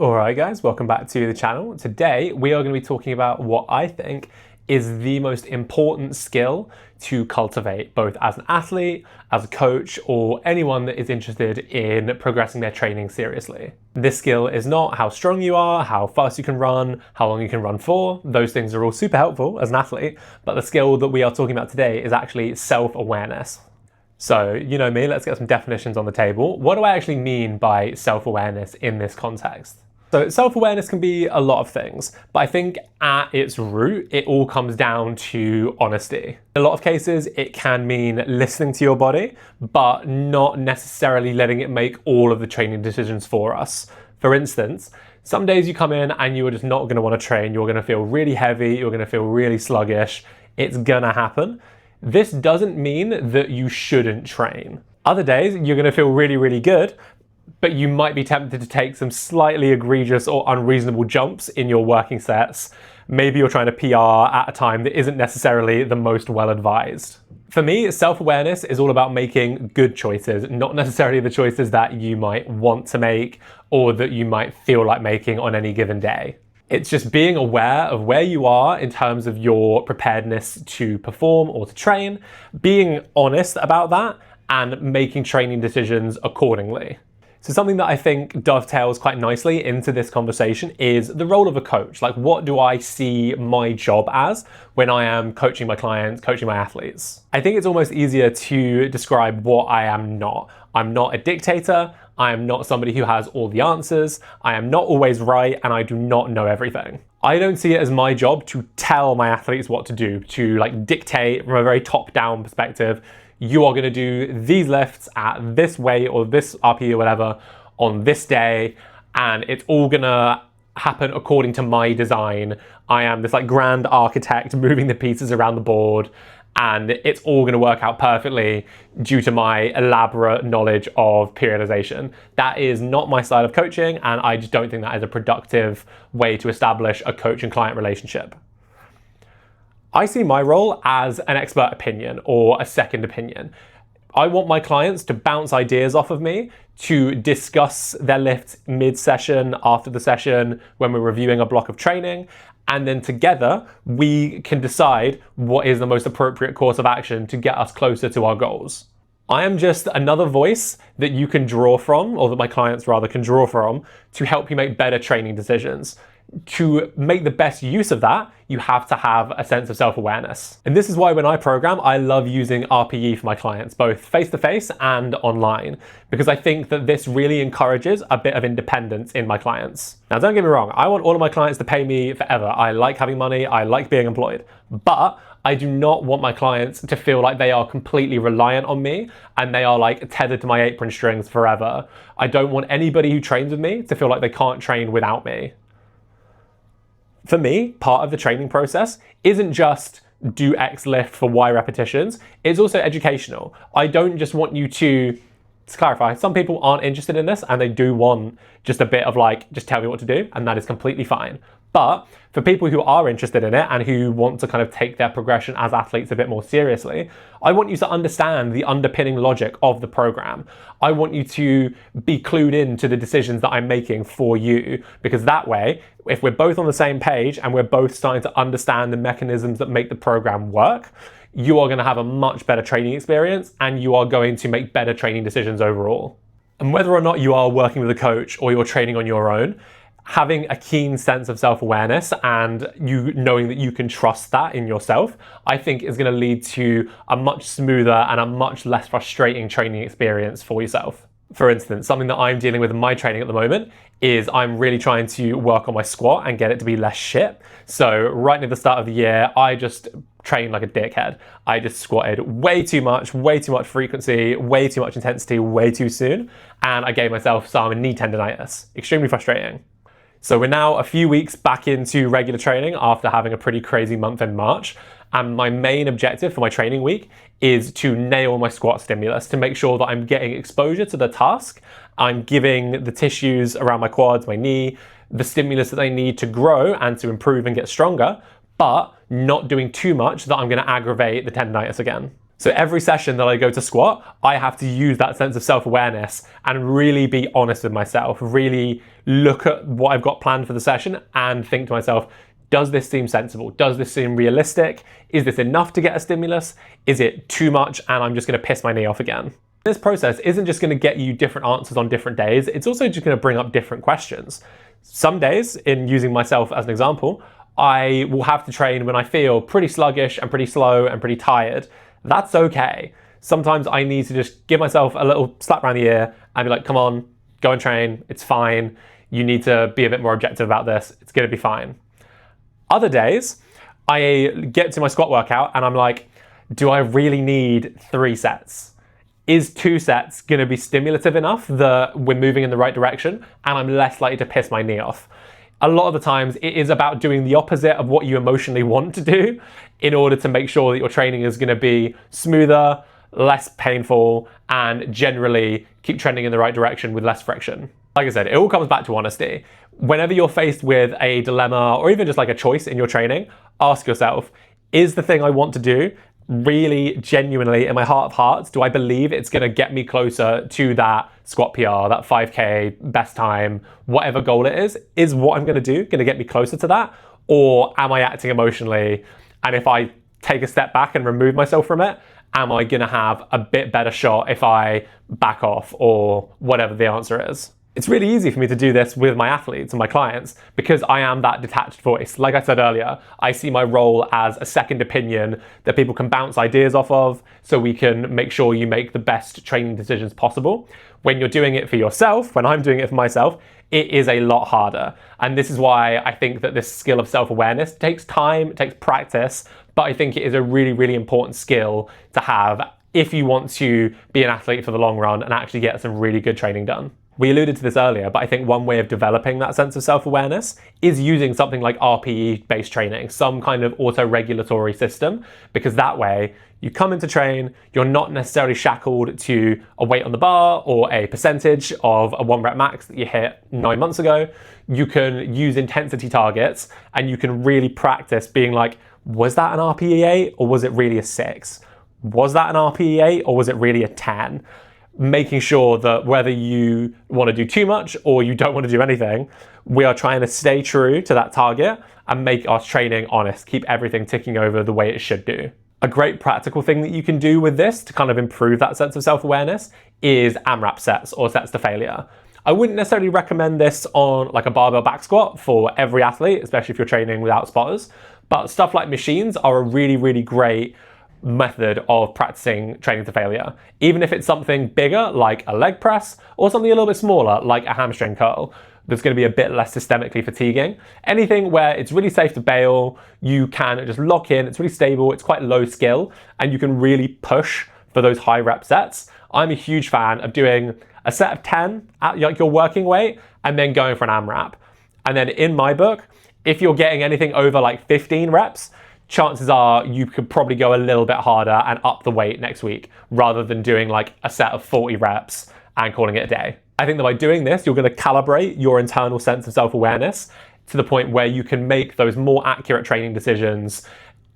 Alright guys, welcome back to the channel. Today we are going to be talking about what I think is the most important skill to cultivate both as an athlete, as a coach, or anyone that is interested in progressing their training seriously. This skill is not how strong you are, how fast you can run, how long you can run for. Those things are all super helpful as an athlete, but the skill that we are talking about today is actually self-awareness. So, you know me, let's get some definitions on the table. What do I actually mean by self-awareness in this context? So self-awareness can be a lot of things, but I think at its root, it all comes down to honesty. In a lot of cases, it can mean listening to your body, but not necessarily letting it make all of the training decisions for us. For instance, some days you come in and you are just not going to want to train. You're going to feel really heavy. You're going to feel really sluggish. It's going to happen. This doesn't mean that you shouldn't train. Other days, you're going to feel really, really good, but you might be tempted to take some slightly egregious or unreasonable jumps in your working sets. Maybe you're trying to PR at a time that isn't necessarily the most well-advised. For me, self-awareness is all about making good choices, not necessarily the choices that you might want to make or that you might feel like making on any given day. It's just being aware of where you are in terms of your preparedness to perform or to train, being honest about that, and making training decisions accordingly. So something that I think dovetails quite nicely into this conversation is the role of a coach. Like, what do I see my job as when I am coaching my clients, coaching my athletes? I think it's almost easier to describe what I am not. I'm not a dictator. I am not somebody who has all the answers. I am not always right, and I do not know everything. I don't see it as my job to tell my athletes what to do, to like dictate from a very top-down perspective. You are going to do these lifts at this weight or this RPE or whatever on this day, and it's all going to happen according to my design. I am this like grand architect moving the pieces around the board, and it's all going to work out perfectly due to my elaborate knowledge of periodization. That is not my style of coaching, and I just don't think that is a productive way to establish a coach and client relationship. I see my role as an expert opinion or a second opinion. I want my clients to bounce ideas off of me, to discuss their lifts mid-session, after the session, when we're reviewing a block of training, and then together we can decide what is the most appropriate course of action to get us closer to our goals. I am just another voice that you can draw from, or that my clients rather can draw from, to help you make better training decisions. To make the best use of that, you have to have a sense of self-awareness. And this is why when I program, I love using RPE for my clients, both face-to-face and online, because I think that this really encourages a bit of independence in my clients. Now, don't get me wrong, I want all of my clients to pay me forever. I like having money, I like being employed, but I do not want my clients to feel like they are completely reliant on me and they are like tethered to my apron strings forever. I don't want anybody who trains with me to feel like they can't train without me. For me, part of the training process isn't just do X lift for Y repetitions, it's also educational. I don't just want you to clarify, some people aren't interested in this and they do want just a bit of like, just tell me what to do, and that is completely fine. But for people who are interested in it and who want to kind of take their progression as athletes a bit more seriously, I want you to understand the underpinning logic of the program. I want you to be clued in to the decisions that I'm making for you, because that way, if we're both on the same page and we're both starting to understand the mechanisms that make the program work, you are going to have a much better training experience and you are going to make better training decisions overall. And whether or not you are working with a coach or you're training on your own, having a keen sense of self-awareness and you knowing that you can trust that in yourself, I think is going to lead to a much smoother and a much less frustrating training experience for yourself. For instance, something that I'm dealing with in my training at the moment is I'm really trying to work on my squat and get it to be less shit. So right near the start of the year, I just trained like a dickhead. I just squatted way too much frequency, way too much intensity, way too soon. And I gave myself some knee tendonitis. Extremely frustrating. So we're now a few weeks back into regular training after having a pretty crazy month in March. And my main objective for my training week is to nail my squat stimulus, to make sure that I'm getting exposure to the task. I'm giving the tissues around my quads, my knee, the stimulus that they need to grow and to improve and get stronger, but not doing too much that I'm going to aggravate the tendonitis again. So every session that I go to squat, I have to use that sense of self-awareness and really be honest with myself, really look at what I've got planned for the session and think to myself, does this seem sensible? Does this seem realistic? Is this enough to get a stimulus? Is it too much and I'm just gonna piss my knee off again? This process isn't just gonna get you different answers on different days, it's also just gonna bring up different questions. Some days, in using myself as an example, I will have to train when I feel pretty sluggish and pretty slow and pretty tired. That's okay. Sometimes I need to just give myself a little slap around the ear and be like, come on, go and train, it's fine. You need to be a bit more objective about this, it's gonna be fine. Other days, I get to my squat workout and I'm like, do I really need 3 sets? Is 2 sets gonna be stimulative enough that we're moving in the right direction and I'm less likely to piss my knee off? A lot of the times it is about doing the opposite of what you emotionally want to do in order to make sure that your training is gonna be smoother, less painful, and generally keep trending in the right direction with less friction. Like I said, it all comes back to honesty. Whenever you're faced with a dilemma or even just like a choice in your training, ask yourself, is the thing I want to do really genuinely in my heart of hearts, do I believe it's gonna get me closer to that squat PR, that 5K, best time, whatever goal it is what I'm gonna do gonna get me closer to that? Or am I acting emotionally? And if I take a step back and remove myself from it, am I gonna have a bit better shot if I back off or whatever the answer is? It's really easy for me to do this with my athletes and my clients because I am that detached voice. Like I said earlier, I see my role as a second opinion that people can bounce ideas off of so we can make sure you make the best training decisions possible. When you're doing it for yourself, when I'm doing it for myself, it is a lot harder. And this is why I think that this skill of self-awareness takes time, it takes practice, but I think it is a really, really important skill to have if you want to be an athlete for the long run and actually get some really good training done. We alluded to this earlier, but I think one way of developing that sense of self-awareness is using something like RPE-based training, some kind of auto-regulatory system, because that way you come into train, you're not necessarily shackled to a weight on the bar or a percentage of a 1 rep max that you hit 9 months ago. You can use intensity targets and you can really practice being like, was that an RPE 8 or was it really a 6? Was that an RPE 8 or was it really a 10? Making sure that whether you want to do too much or you don't want to do anything, we are trying to stay true to that target and make our training honest, keep everything ticking over the way it should do. A great practical thing that you can do with this to kind of improve that sense of self-awareness is AMRAP sets or sets to failure. I wouldn't necessarily recommend this on like a barbell back squat for every athlete, especially if you're training without spotters, but stuff like machines are a really, really great method of practicing training to failure. Even if it's something bigger like a leg press or something a little bit smaller like a hamstring curl that's going to be a bit less systemically fatiguing. Anything where it's really safe to bail, you can just lock in, it's really stable, it's quite low skill, and you can really push for those high rep sets. I'm a huge fan of doing a set of 10 at like your working weight and then going for an AMRAP. And then in my book, if you're getting anything over like 15 reps, chances are you could probably go a little bit harder and up the weight next week rather than doing like a set of 40 reps and calling it a day. I think that by doing this, you're going to calibrate your internal sense of self-awareness to the point where you can make those more accurate training decisions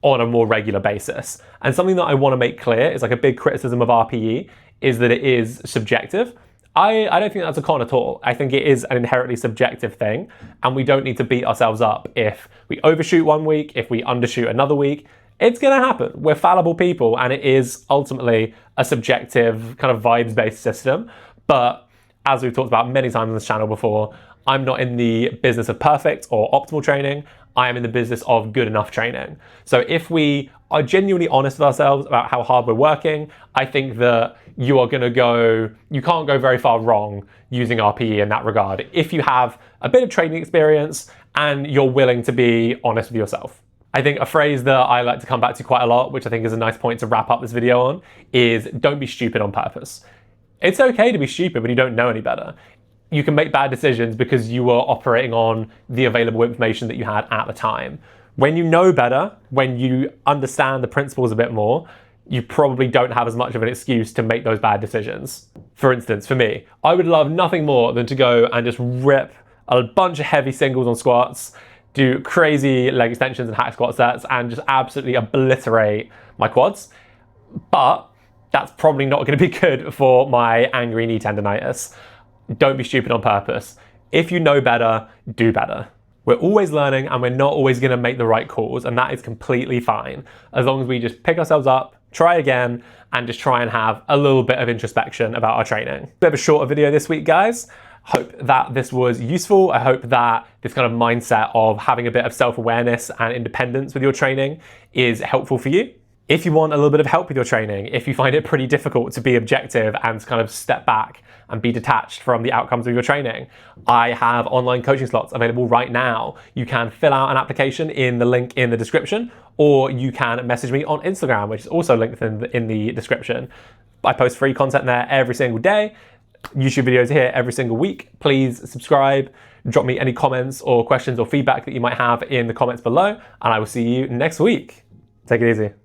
on a more regular basis. And something that I want to make clear is like a big criticism of RPE is that it is subjective. I don't think that's a con at all. I think it is an inherently subjective thing, and we don't need to beat ourselves up if we overshoot one week, if we undershoot another week. It's gonna happen. We're fallible people, and it is ultimately a subjective kind of vibes-based system. But as we've talked about many times on this channel before, I'm not in the business of perfect or optimal training. I am in the business of good enough training. So if we are genuinely honest with ourselves about how hard we're working, I think that you can't go very far wrong using RPE in that regard if you have a bit of training experience and you're willing to be honest with yourself. I think a phrase that I like to come back to quite a lot, which I think is a nice point to wrap up this video on, is don't be stupid on purpose. It's okay to be stupid when you don't know any better. You can make bad decisions because you were operating on the available information that you had at the time. When you know better, when you understand the principles a bit more, you probably don't have as much of an excuse to make those bad decisions. For instance, for me, I would love nothing more than to go and just rip a bunch of heavy singles on squats, do crazy leg extensions and hack squat sets, and just absolutely obliterate my quads. but that's probably not going to be good for my angry knee tendonitis. Don't be stupid on purpose. If you know better, do better. We're always learning and we're not always going to make the right calls, and that is completely fine, as long as we just pick ourselves up, try again, and just try and have a little bit of introspection about our training. Bit of a shorter video this week, guys. Hope that this was useful. I hope that this kind of mindset of having a bit of self-awareness and independence with your training is helpful for you. If you want a little bit of help with your training, if you find it pretty difficult to be objective and to kind of step back and be detached from the outcomes of your training, I have online coaching slots available right now. You can fill out an application in the link in the description, or you can message me on Instagram, which is also linked in the description. I post free content there every single day. YouTube videos here every single week. Please subscribe, drop me any comments or questions or feedback that you might have in the comments below, and I will see you next week. Take it easy.